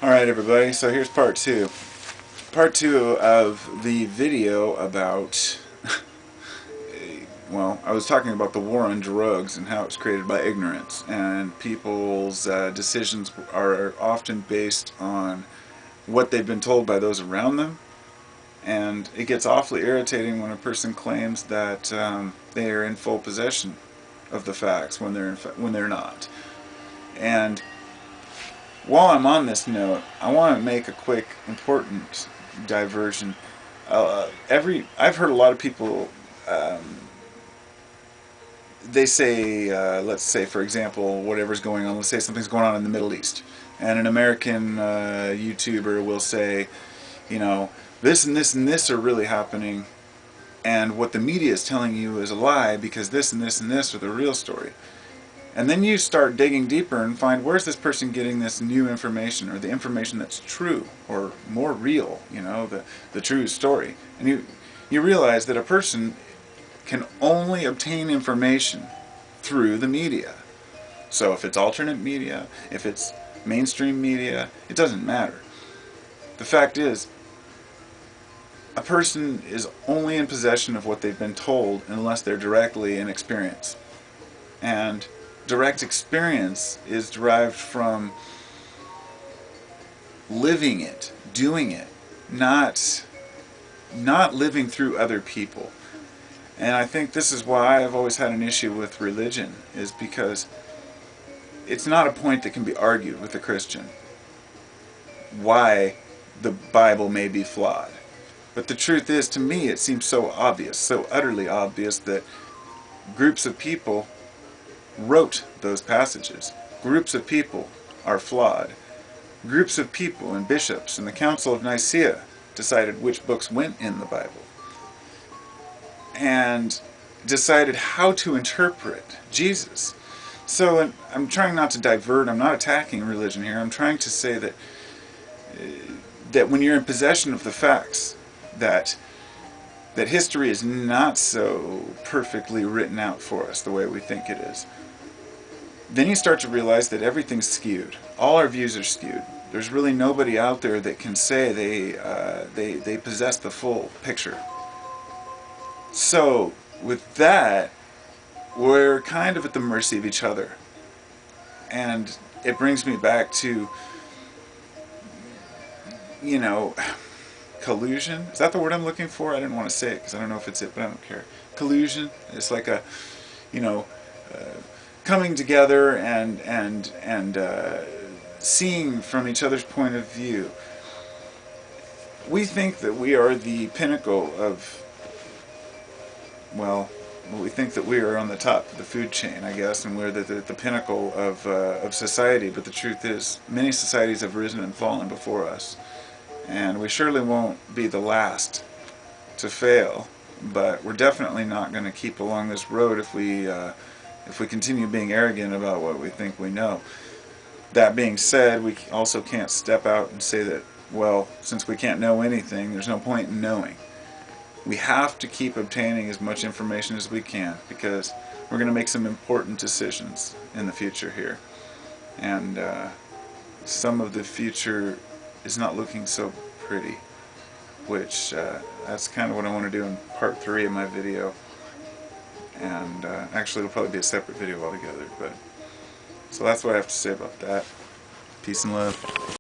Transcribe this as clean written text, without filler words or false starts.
Alright everybody, so here's part two. Part two of the video about, well, I was talking about the war on drugs and how it's created by ignorance, and people's decisions are often based on what they've been told by those around them, and it gets awfully irritating when a person claims that they are in full possession of the facts when they're not. And while I'm on this note, I want to make a quick, important diversion. I've heard a lot of people. They say, let's say, for example, whatever's going on. Let's say something's going on in the Middle East, and an American YouTuber will say, you know, this and this and this are really happening, and what the media is telling you is a lie because this and this and this are the real story. And then you start digging deeper and find, where's this person getting this new information, or the information that's true or more real, you know, the true story. And you realize that a person can only obtain information through the media. So if it's alternate media, if it's mainstream media, it doesn't matter. The fact is, a person is only in possession of what they've been told unless they're directly in experience. And direct experience is derived from living it, doing it, not living through other people. And I think this is why I've always had an issue with religion, is because it's not a point that can be argued with a Christian why the Bible may be flawed. But the truth is, to me, it seems so obvious, so utterly obvious, that groups of people wrote those passages. Groups of people are flawed. Groups of people and bishops in the Council of Nicaea decided which books went in the Bible, and decided how to interpret Jesus. So I'm trying not to divert, I'm not attacking religion here, I'm trying to say that when you're in possession of the facts, that history is not so perfectly written out for us the way we think it is, then you start to realize that everything's skewed. All our views are skewed. There's really nobody out there that can say they possess the full picture. So with that, we're kind of at the mercy of each other. And it brings me back to, you know, collusion. Is that the word I'm looking for? I didn't want to say it because I don't know if it's it, but I don't care. Collusion. It's like a, you know, coming together and seeing from each other's point of view. We think that we are the pinnacle of, well, we think that we are on the top of the food chain, I guess, and we're the pinnacle of society, but the truth is, many societies have risen and fallen before us, and we surely won't be the last to fail, but we're definitely not going to keep along this road if we continue being arrogant about what we think we know. That being said, we also can't step out and say that, well, since we can't know anything, there's no point in knowing. We have to keep obtaining as much information as we can, because we're going to make some important decisions in the future here. And some of the future is not looking so pretty, which that's kind of what I want to do in part 3 of my video. And actually it'll probably be a separate video altogether, but so that's what I have to say about that. Peace and love.